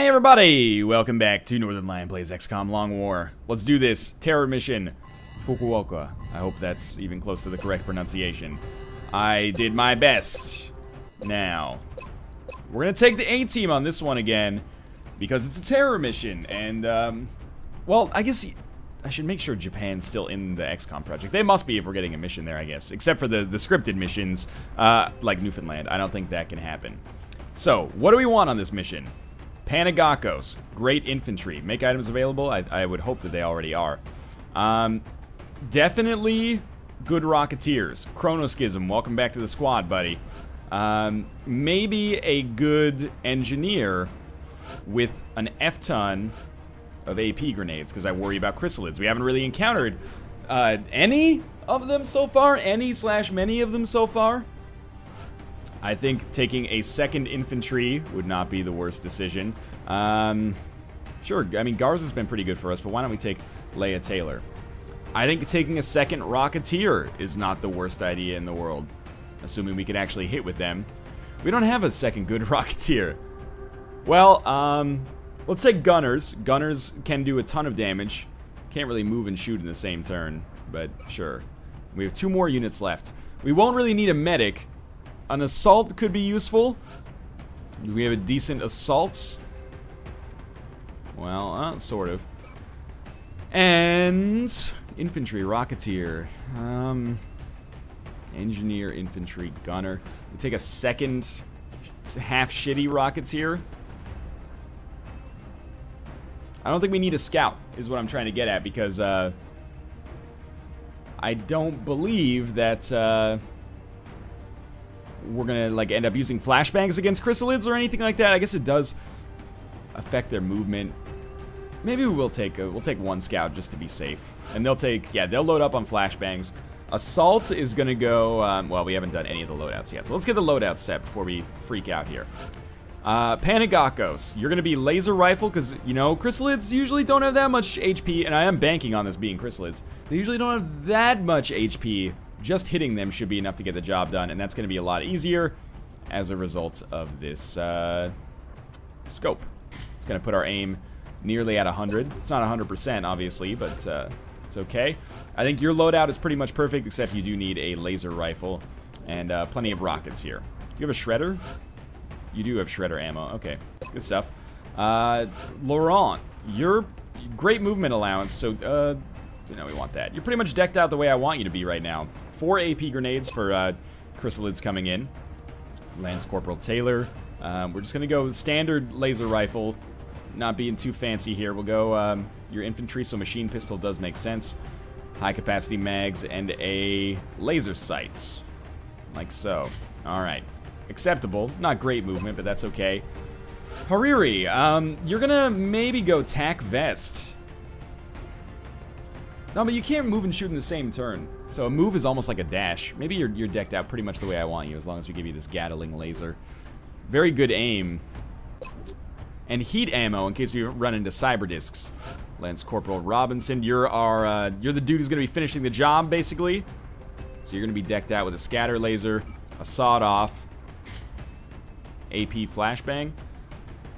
everybody! Welcome back to Northernlion Plays XCOM Long War. Let's do this. Terror mission. Fukuoka. I hope that's even close to the correct pronunciation. I did my best. Now, we're gonna take the A-team on this one again, because it's a terror mission, and, well, I guess I should make sure Japan's still in the XCOM project. They must be if we're getting a mission there, I guess. Except for the scripted missions, like Newfoundland. I don't think that can happen. So, what do we want on this mission? Panagakos, great infantry. Make items available? I would hope that they already are. Definitely good Rocketeers. Chronoschism, welcome back to the squad, buddy. Maybe a good Engineer with an F-ton of AP grenades, because I worry about chrysalids. We haven't really encountered any of them so far. Any/many of them so far. I think taking a second infantry would not be the worst decision. Sure, I mean, Garza's been pretty good for us, but why don't we take Leia Taylor? I think taking a second Rocketeer is not the worst idea in the world, assuming we can actually hit with them. We don't have a second good Rocketeer. Well, let's take Gunners. Gunners can do a ton of damage. Can't really move and shoot in the same turn, but sure. We have 2 more units left. We won't really need a medic. An assault could be useful. Do we have a decent assault? Well, sort of. And infantry, Rocketeer, Engineer, infantry, gunner. We take a second half shitty Rocketeer. I don't think we need a scout, is what I'm trying to get at, because I don't believe that we're gonna like end up using flashbangs against chrysalids or anything like that. I guess it does affect their movement. Maybe we'll take 1 scout just to be safe, and they'll load up on flashbangs. Assault is gonna go. Well, we haven't done any of the loadouts yet, so let's get the loadouts set before we freak out here. Panagakos, you're gonna be laser rifle, because you know chrysalids usually don't have that much HP, and I am banking on this being chrysalids. They usually don't have that much HP. Just hitting them should be enough to get the job done, and that's going to be a lot easier as a result of this scope. It's going to put our aim nearly at 100. It's not 100%, obviously, but it's okay. I think your loadout is pretty much perfect, except you do need a laser rifle and plenty of rockets here. Do you have a shredder? You do have shredder ammo. Okay, good stuff. Laurent, you're great movement allowance, so you know we want that. You're pretty much decked out the way I want you to be right now. 4 AP grenades for chrysalids coming in. Lance Corporal Taylor. We're just gonna go standard laser rifle, not being too fancy here. We'll go your infantry, so machine pistol does make sense. High capacity mags and a laser sights, like so. All right, acceptable. Not great movement, but that's okay. Hariri, you're gonna maybe go tac vest. No, but you can't move and shoot in the same turn. So a move is almost like a dash. Maybe you're decked out pretty much the way I want you, as long as we give you this Gatling laser. Very good aim. And heat ammo in case we run into cyber discs. Lance Corporal Robinson, you're the dude who's gonna be finishing the job, basically. So you're gonna be decked out with a scatter laser, a sawed-off, AP flashbang.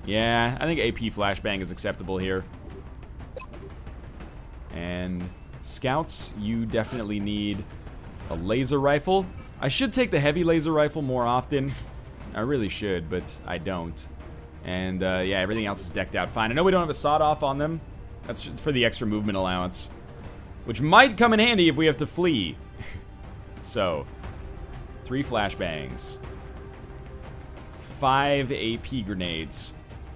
Yeah, I think AP flashbang is acceptable here. And scouts, you definitely need a laser rifle. I should take the heavy laser rifle more often. I really should, but I don't. And yeah, everything else is decked out fine. I know we don't have a sawed-off on them. That's for the extra movement allowance, which might come in handy if we have to flee. So, 3 flashbangs, 5 AP grenades,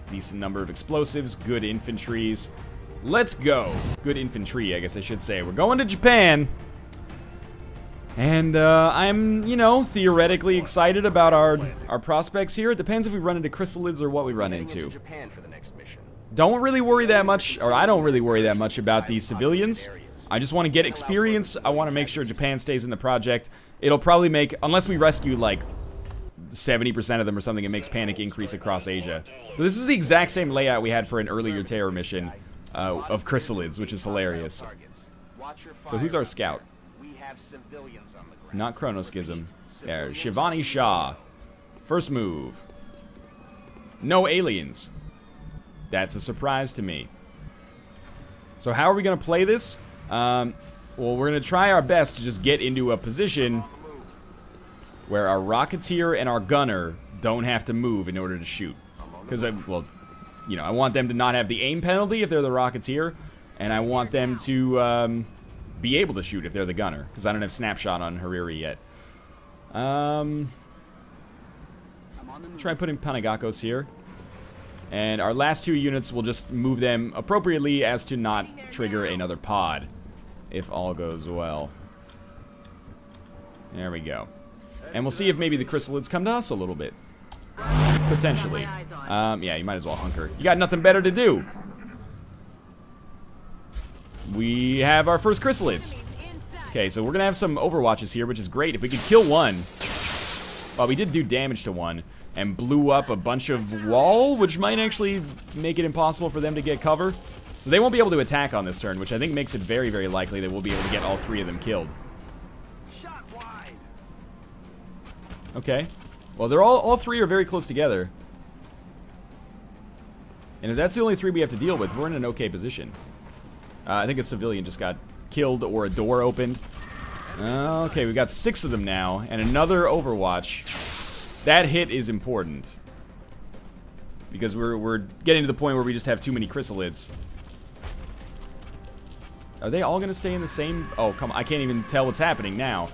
decent number of explosives, good infantries. Let's go. Good infantry, I guess I should say. We're going to Japan. And I'm, you know, theoretically excited about our prospects here. It depends if we run into chrysalids or what we run into. Don't really worry that much, or I don't really worry that much about these civilians. I just want to get experience. I want to make sure Japan stays in the project. It'll probably make, unless we rescue like 70% of them or something, it makes panic increase across Asia. So this is the exact same layout we had for an earlier terror mission. Of chrysalids, which is hilarious. So who's our scout? Not Chronoschism. Yeah, Shivani Shah. First move. No aliens. That's a surprise to me. So how are we going to play this? Well, we're going to try our best to just get into a position where our Rocketeer and our Gunner don't have to move in order to shoot. Because, well, you know, I want them to not have the aim penalty if they're the Rocketeer, and I want them to be able to shoot if they're the Gunner, because I don't have Snapshot on Hariri yet. Try putting Panagakos here. And our last two units will just move them appropriately as to not trigger another pod, if all goes well. There we go. And we'll see if maybe the Chrysalids come to us a little bit. Potentially. Yeah, you might as well hunker. You got nothing better to do. We have our first Chrysalids. Okay, so we're going to have some Overwatches here, which is great. If we could kill one. Well, we did do damage to one and blew up a bunch of wall, which might actually make it impossible for them to get cover. So they won't be able to attack on this turn, which I think makes it very, very likely that we'll be able to get all three of them killed. Okay. Well, they're all three are very close together. And if that's the only three we have to deal with, we're in an okay position. I think a civilian just got killed or a door opened. Okay, we've got 6 of them now, and another Overwatch. That hit is important. Because we're getting to the point where we just have too many Chrysalids. Are they all going to stay in the same... Oh, come on, I can't even tell what's happening now.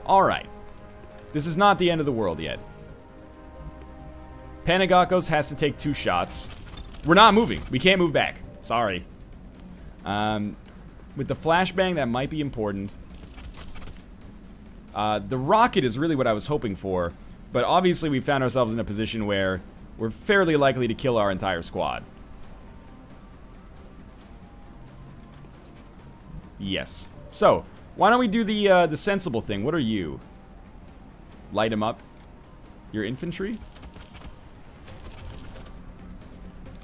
Alright. This is not the end of the world yet. Panagakos has to take 2 shots. We're not moving. We can't move back. Sorry. With the flashbang, that might be important. The rocket is really what I was hoping for. But obviously we found ourselves in a position where we're fairly likely to kill our entire squad. Yes. So, why don't we do the sensible thing? What are you? Light them up. Your infantry?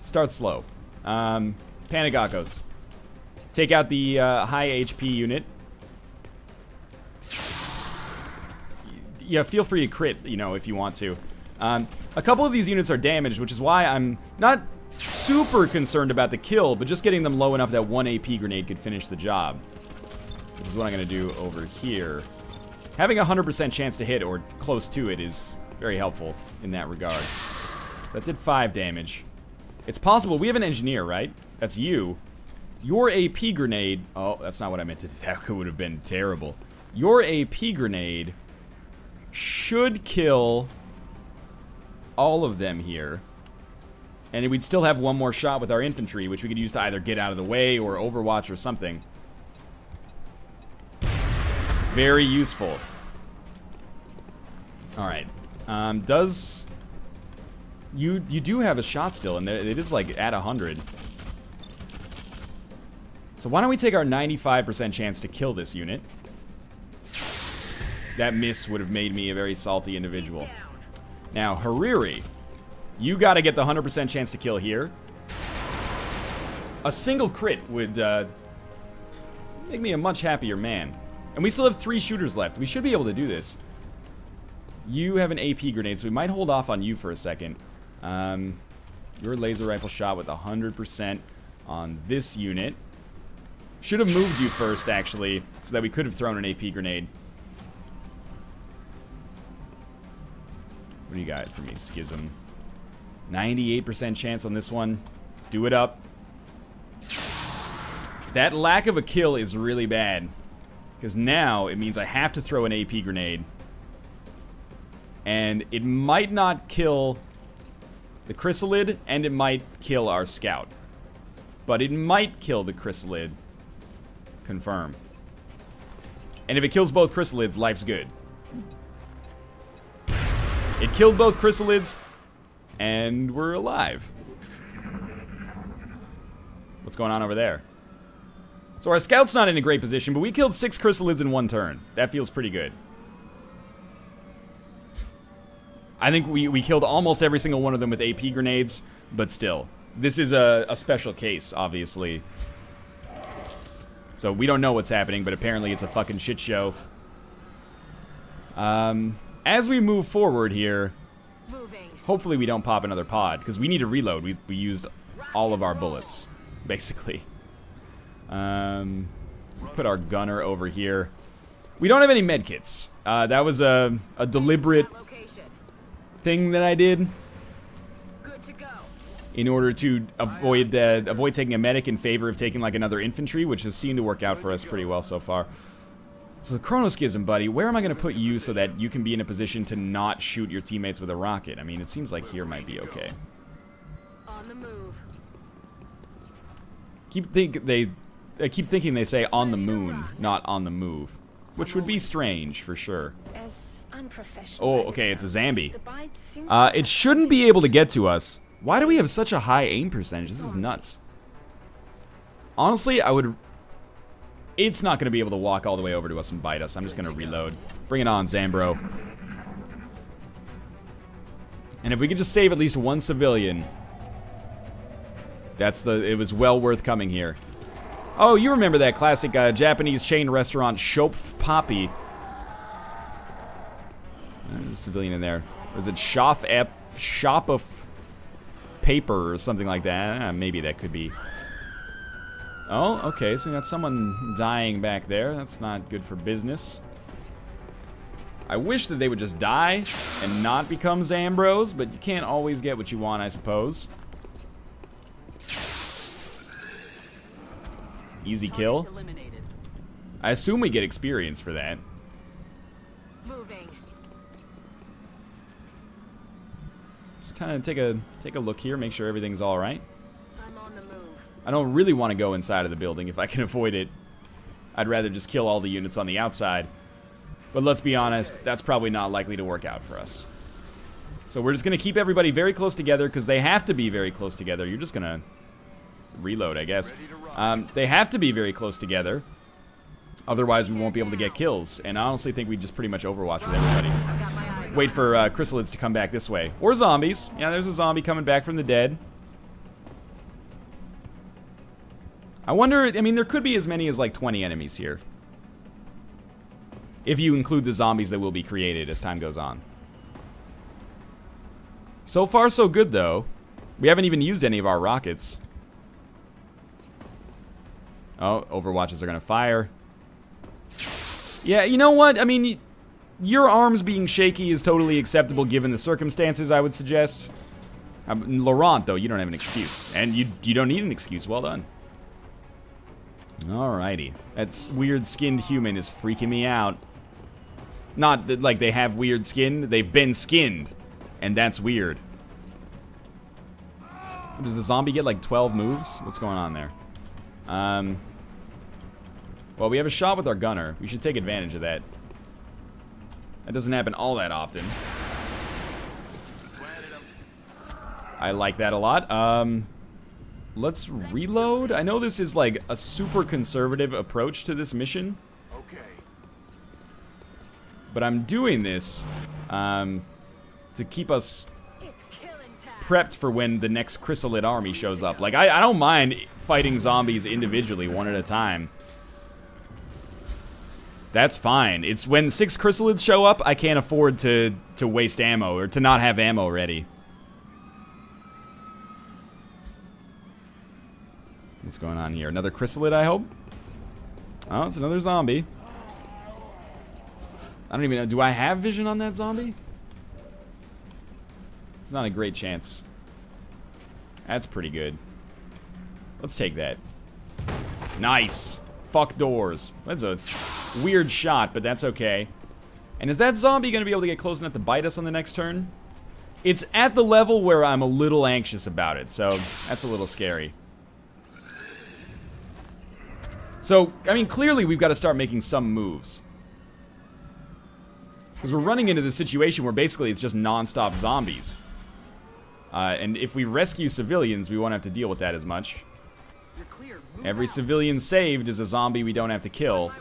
Start slow. Panagakos. Take out the high HP unit. Yeah, feel free to crit, you know, if you want to. A couple of these units are damaged, which is why I'm not super concerned about the kill, but just getting them low enough that 1 AP grenade could finish the job. Which is what I'm going to do over here. Having a 100% chance to hit, or close to it, is very helpful in that regard. So that did 5 damage. It's possible. We have an engineer, right? That's you. Your AP grenade... Oh, that's not what I meant to... That would have been terrible. Your AP grenade should kill all of them here. And we'd still have one more shot with our infantry, which we could use to either get out of the way or Overwatch or something. Very useful. Alright. Does... You do have a shot still, and it is like at 100. So why don't we take our 95% chance to kill this unit? That miss would have made me a very salty individual. Now, Hariri, you got to get the 100% chance to kill here. A single crit would make me a much happier man. And we still have 3 shooters left. We should be able to do this. You have an AP grenade, so we might hold off on you for a second. Your laser rifle shot with 100% on this unit. Should have moved you first, actually, so that we could have thrown an AP grenade. What do you got for me, Schism? 98% chance on this one. Do it up. That lack of a kill is really bad. Because now it means I have to throw an AP grenade. And it might not kill the Chrysalid, and it might kill our scout. But it might kill the Chrysalid. Confirm. And if it kills both Chrysalids, life's good. It killed both Chrysalids, and we're alive. What's going on over there? So our scout's not in a great position, but we killed 6 Chrysalids in 1 turn. That feels pretty good. I think we killed almost every single one of them with AP grenades, but still. This is a special case, obviously. So we don't know what's happening, but apparently it's a fucking shit show. As we move forward here, Hopefully we don't pop another pod, because we need to reload. We used all of our bullets, basically. Put our gunner over here. We don't have any medkits. That was a deliberate thing that I did in order to avoid taking a medic in favor of taking like another infantry, which has seemed to work out for us pretty well so far. So the Chronoschism, buddy, where am I going to put you so that you can be in a position to not shoot your teammates with a rocket? I mean, it seems like here might be okay. On the move. I keep thinking they say on the moon, not on the move, which would be strange for sure. Oh, okay, it's a zombie. It shouldn't be able to get to us. Why do we have such a high aim percentage? This is nuts. Honestly, it's not going to be able to walk all the way over to us and bite us. I'm just going to reload. Bring it on, Zambro. And if we could just save at least one civilian, it was well worth coming here. Oh, you remember that classic Japanese chain restaurant, Shop Poppy. There's a civilian in there. Was it Shop of Paper or something like that? Maybe that could be. Oh, okay, so we got someone dying back there. That's not good for business. I wish that they would just die and not become Zambros, but you can't always get what you want, I suppose. Easy kill. I assume we get experience for that. Moving. Just kind of take a look here, make sure everything's all right. I'm on the move. I don't really want to go inside of the building if I can avoid it. I'd rather just kill all the units on the outside. But let's be honest, that's probably not likely to work out for us. So we're just going to keep everybody very close together because they have to be very close together. You're just going to reload, I guess. They have to be very close together. Otherwise, we won't be able to get kills. And I honestly think we just pretty much overwatch with everybody. Wait for chrysalids to come back this way. Or zombies. Yeah, there's a zombie coming back from the dead. I wonder, I mean, there could be as many as like 20 enemies here. If you include the zombies that will be created as time goes on. So far, so good, though. We haven't even used any of our rockets. Oh, Overwatches are going to fire. Yeah, you know what? I mean, your arms being shaky is totally acceptable given the circumstances, I would suggest. Laurent, though, you don't have an excuse. And you don't need an excuse. Well done. Alrighty. That weird skinned human is freaking me out. Not that, like, they have weird skin. They've been skinned. And that's weird. Does the zombie get, like, 12 moves? What's going on there? Well, we have a shot with our gunner. We should take advantage of that. That doesn't happen all that often. I like that a lot. Let's reload. I know this is like a super conservative approach to this mission. Okay. But I'm doing this to keep us prepped for when the next chrysalid army shows up. Like, I don't mind fighting zombies individually, one at a time. That's fine. It's when 6 chrysalids show up, I can't afford to waste ammo or to not have ammo ready. What's going on here? Another chrysalid, I hope? Oh, it's another zombie. I don't even know. Do I have vision on that zombie? It's not a great chance. That's pretty good. Let's take that. Nice. Fuck doors. That's a weird shot, but that's okay. And is that zombie going to be able to get close enough to bite us on the next turn? It's at the level where I'm a little anxious about it, so that's a little scary. So, I mean, clearly we've got to start making some moves. Because we're running into this situation where basically it's just non-stop zombies. And if we rescue civilians, we won't have to deal with that as much. Every civilian saved is a zombie we don't have to kill.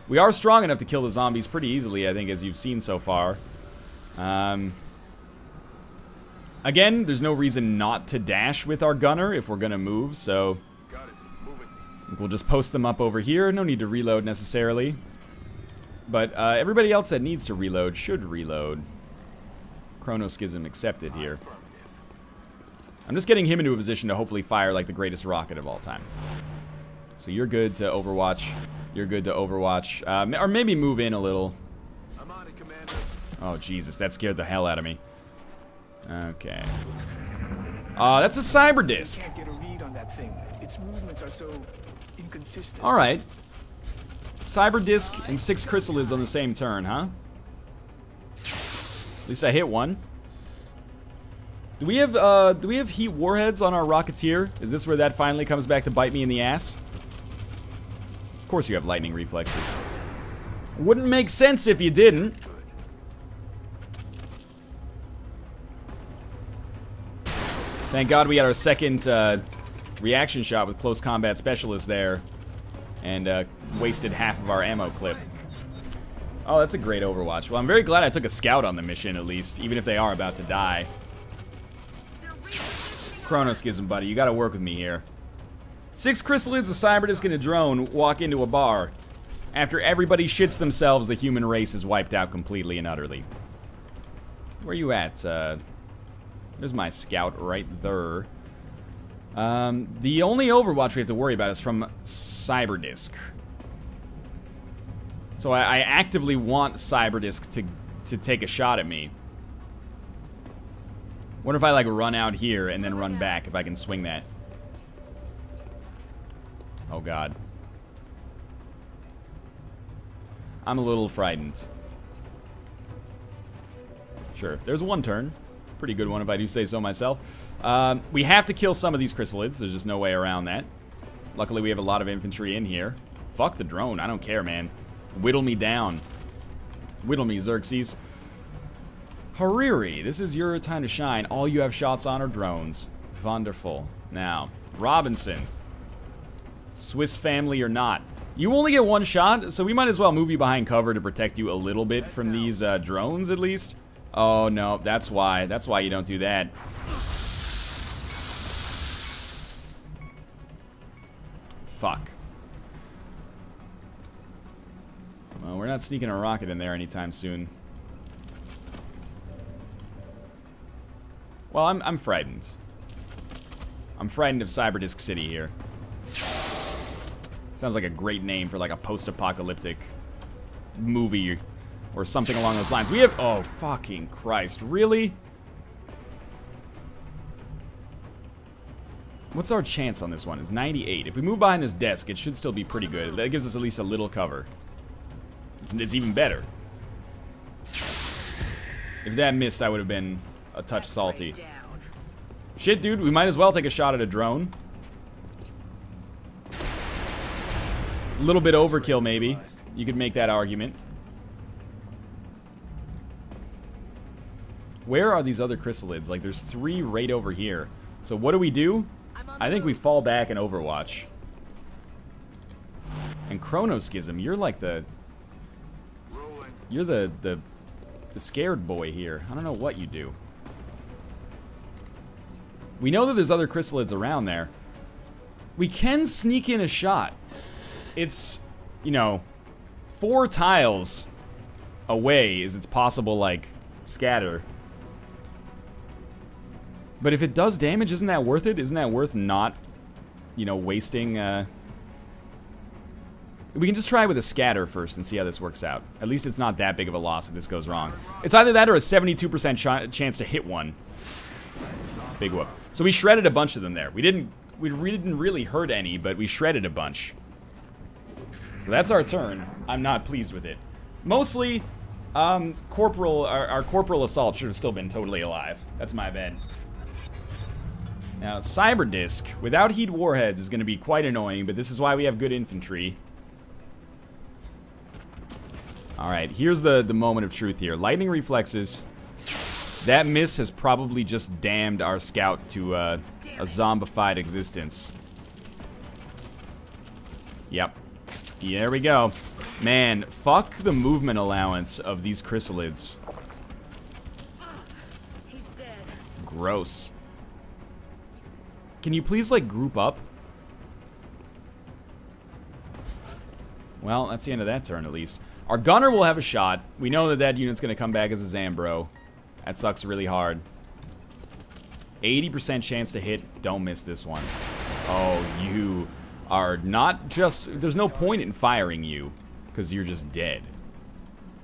We are strong enough to kill the zombies pretty easily, I think, as you've seen so far. Again, there's no reason not to dash with our gunner if we're gonna move, so we'll just post them up over here. No need to reload necessarily. But everybody else that needs to reload should reload. Chronoschism accepted here. I'm just getting him into a position to hopefully fire like the greatest rocket of all time. So you're good to Overwatch. You're good to Overwatch. Or maybe move in a little. Oh, Jesus. That scared the hell out of me. Okay. That's a cyber disc. Can't get a read on that thing. Its movements are so inconsistent. Alright. Cyber disc and 6 chrysalids on the same turn, huh? At least I hit one. Do we have heat warheads on our Rocketeer? Is this where that finally comes back to bite me in the ass? Of course you have lightning reflexes. Wouldn't make sense if you didn't. Thank God we got our second reaction shot with close combat specialist there. And wasted half of our ammo clip. Oh, that's a great Overwatch. Well, I'm very glad I took a scout on the mission, at least, even if they are about to die. Chronoschism, buddy, you gotta work with me here. 6 chrysalids, a cyberdisc, and a drone walk into a bar. After everybody shits themselves, the human race is wiped out completely and utterly. Where you at? There's my scout right there. The only Overwatch we have to worry about is from Cyberdisc. So I actively want Cyberdisc to take a shot at me. Wonder if I like run out here and then run back, if I can swing that. Oh God. I'm a little frightened. Sure, there's one turn. Pretty good one if I do say so myself. We have to kill some of these chrysalids. There's just no way around that. Luckily, we have a lot of infantry in here. Fuck the drone. I don't care, man. Whittle me down. Whittle me, Xerxes. Hariri, this is your time to shine. All you have shots on are drones. Wonderful. Now, Robinson. Swiss family or not. You only get one shot, so we might as well move you behind cover to protect you a little bit from these drones, at least. Oh, no. That's why. That's why you don't do that. Fuck. Well, we're not sneaking a rocket in there anytime soon. Well, I'm frightened. I'm frightened of Cyberdisc City here. Sounds like a great name for like a post-apocalyptic movie or something along those lines. We have... Oh, fucking Christ. Really? What's our chance on this one? It's 98. If we move behind this desk, it should still be pretty good. That gives us at least a little cover. It's even better. If that missed, I would have been a touch salty. Shit, dude, we might as well take a shot at a drone. A little bit overkill, maybe. You could make that argument. Where are these other chrysalids? Like, there's 3 right over here. So what do? I think we fall back and Overwatch. And Chronoschism, you're like the... You're the scared boy here. I don't know what you do. We know that there's other chrysalids around there. We can sneak in a shot. It's, you know, 4 tiles away is its possible, like, scatter. But if it does damage, isn't that worth it? Isn't that worth not, you know, wasting, We can just try with a scatter first and see how this works out. At least it's not that big of a loss if this goes wrong. It's either that or a 72% chance to hit one. Big whoop. So we shredded a bunch of them there. We didn't really hurt any, but we shredded a bunch. So that's our turn. I'm not pleased with it. Mostly, our corporal assault should have still been totally alive. That's my bad. Now, Cyberdisc, without heat warheads, is going to be quite annoying, but this is why we have good infantry. Alright, here's the moment of truth here. Lightning reflexes. That miss has probably just damned our scout to a zombified existence. Yep. Yeah, there we go. Man, fuck the movement allowance of these chrysalids. He's dead. Gross. Can you please, like, group up? Well, that's the end of that turn, at least. Our gunner will have a shot. We know that that unit's going to come back as a Zambro. That sucks really hard. 80% chance to hit. Don't miss this one. Oh, you are not just... There's no point in firing you, because you're just dead.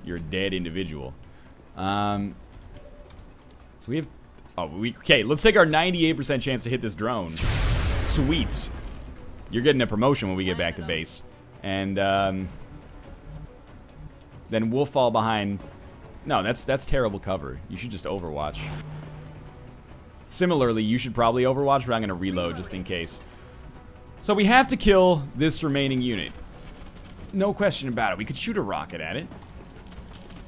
You're a dead individual. So we have... Oh, okay, let's take our 98% chance to hit this drone. Sweet. You're getting a promotion when we get back to base. And, then we'll fall behind... No, that's terrible cover. You should just overwatch. Similarly, you should probably overwatch, but I'm going to reload just in case. So we have to kill this remaining unit. No question about it. We could shoot a rocket at it.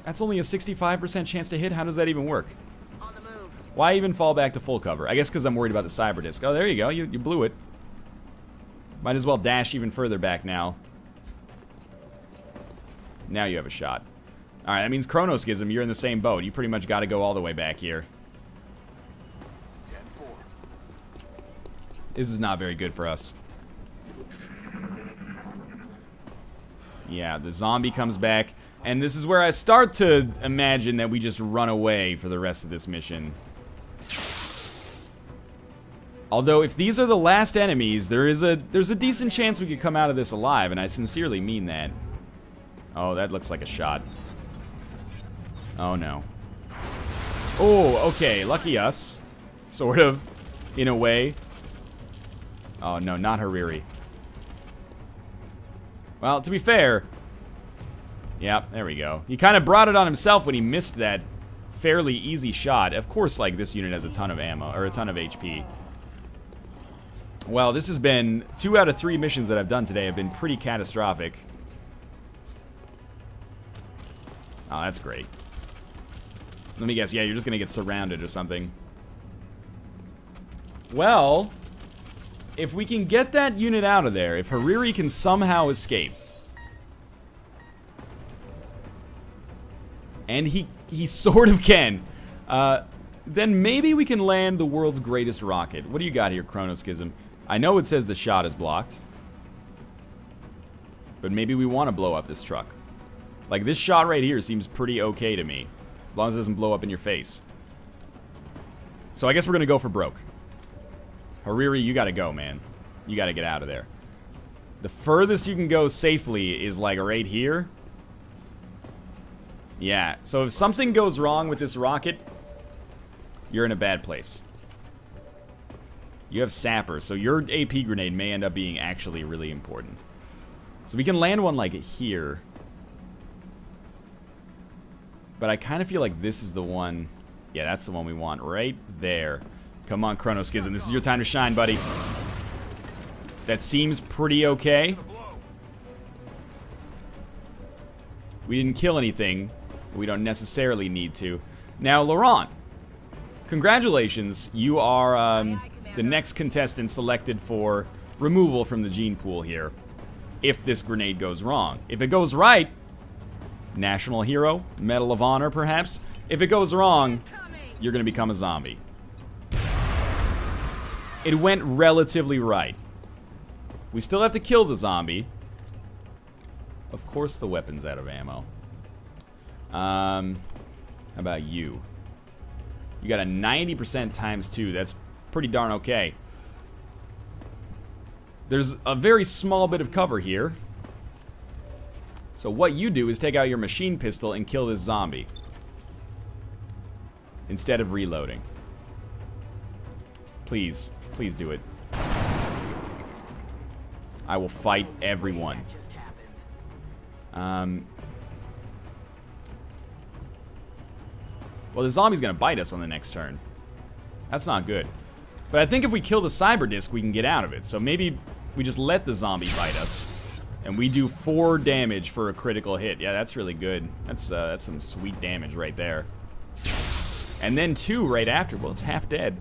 That's only a 65% chance to hit. How does that even work? On the move. Why even fall back to full cover? I guess because I'm worried about the cyber disc. Oh, there you go. You blew it. Might as well dash even further back now. Now you have a shot. Alright, that means Chronoschism, you're in the same boat. You pretty much got to go all the way back here. This is not very good for us. Yeah, the zombie comes back. And this is where I start to imagine that we just run away for the rest of this mission. Although, if these are the last enemies, there's a decent chance we could come out of this alive, and I sincerely mean that. Oh, that looks like a shot. Oh, no. Oh, okay, lucky us. Sort of, in a way. Oh, no, not Hariri. Well, to be fair... Yep, there we go. He kind of brought it on himself when he missed that fairly easy shot. Of course, like, this unit has a ton of ammo, or a ton of HP. Well, this has been... 2 out of 3 missions that I've done today have been pretty catastrophic. Oh, that's great. Let me guess, yeah, you're just gonna get surrounded or something. Well, if we can get that unit out of there, if Hariri can somehow escape... And he sort of can. Then maybe we can land the world's greatest rocket. What do you got here, Chronoschism? I know it says the shot is blocked. But maybe we want to blow up this truck. Like, this shot right here seems pretty okay to me. As long as it doesn't blow up in your face. So I guess we're going to go for broke. Hariri, you got to go, man. You got to get out of there. The furthest you can go safely is, like, right here. Yeah, so if something goes wrong with this rocket, you're in a bad place. You have Sapper, so your AP grenade may end up being actually really important. So we can land one like here. But I kind of feel like this is the one. Yeah, that's the one we want right there. Come on, Chronoschism, this is your time to shine, buddy. That seems pretty okay. We didn't kill anything. We don't necessarily need to. Now, Laurent, congratulations. You are the next contestant selected for removal from the gene pool here. If this grenade goes wrong. If it goes right, National Hero, Medal of Honor, perhaps. If it goes wrong, you're going to become a zombie. It went relatively right. We still have to kill the zombie. Of course the weapon's out of ammo. How about you? You got a 90% times 2. That's pretty darn okay. There's a very small bit of cover here. So what you do is take out your machine pistol and kill this zombie. Instead of reloading. Please. Please do it. I will fight everyone. Well, the zombie's gonna bite us on the next turn. That's not good. But I think if we kill the cyber disc, we can get out of it. So maybe we just let the zombie bite us. And we do 4 damage for a critical hit. Yeah, that's really good. That's some sweet damage right there. And then 2 right after. Well, it's half dead.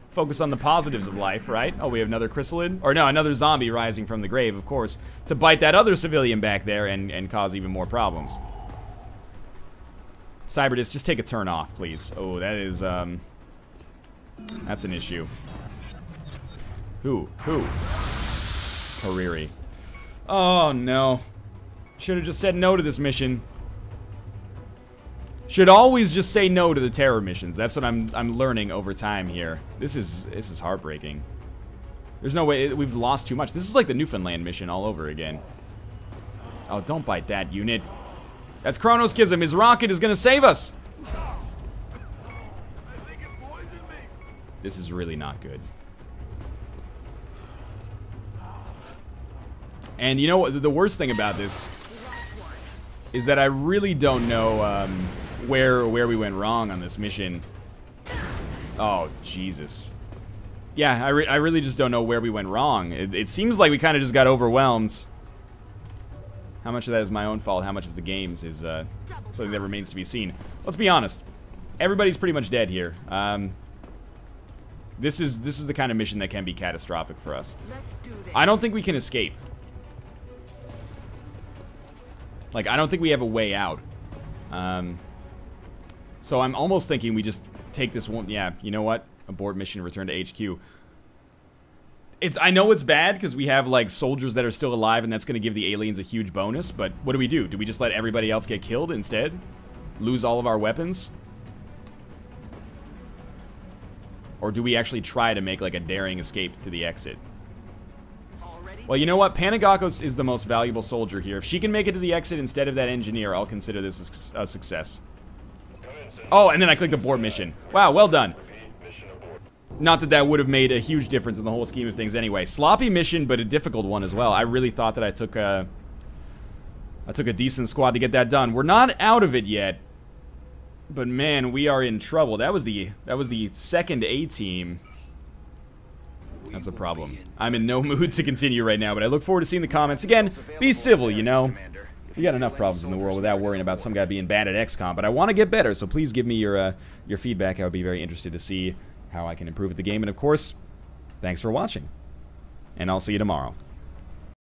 Focus on the positives of life, right? Oh, we have another chrysalid? Or no, another zombie rising from the grave, of course. To bite that other civilian back there and cause even more problems. Cyberdisc, just take a turn off, please. Oh, that is, that's an issue. Who? Hariri. Oh, no. Should have just said no to this mission. Should always just say no to the terror missions. That's what I'm learning over time here. This is heartbreaking. There's no way we've lost too much. This is like the Newfoundland mission all over again. Oh, don't bite that unit. That's Chronos Schism. His rocket is gonna save us. This is really not good. And you know what? The worst thing about this is that I really don't know where we went wrong on this mission. Oh, Jesus. Yeah, I really just don't know where we went wrong. It seems like we kind of just got overwhelmed. How much of that is my own fault, how much is the game's is something that remains to be seen. Let's be honest. Everybody's pretty much dead here. This is the kind of mission that can be catastrophic for us. I don't think we can escape. Like, I don't think we have a way out. So I'm almost thinking we just take this one. Yeah, you know what? Abort mission, return to HQ. I know it's bad because we have like soldiers that are still alive and that's going to give the aliens a huge bonus, but what do? Do we just let everybody else get killed instead? Lose all of our weapons? Or do we actually try to make like a daring escape to the exit? Well, you know what? Panagakos is the most valuable soldier here. If she can make it to the exit instead of that engineer, I'll consider this a success. Oh, and then I clicked abort mission. Wow, well done. Not that that would have made a huge difference in the whole scheme of things anyway. Sloppy mission, but a difficult one as well. I really thought that I took a decent squad to get that done. We're not out of it yet. But man, we are in trouble. That was the second A team. That's a problem. I'm in no mood to continue right now, but I look forward to seeing the comments. Again, be civil, you know. We got enough problems in the world without worrying about some guy being bad at XCOM, but I want to get better, so please give me your feedback. I would be very interested to see how I can improve at the game. And of course, thanks for watching. And I'll see you tomorrow.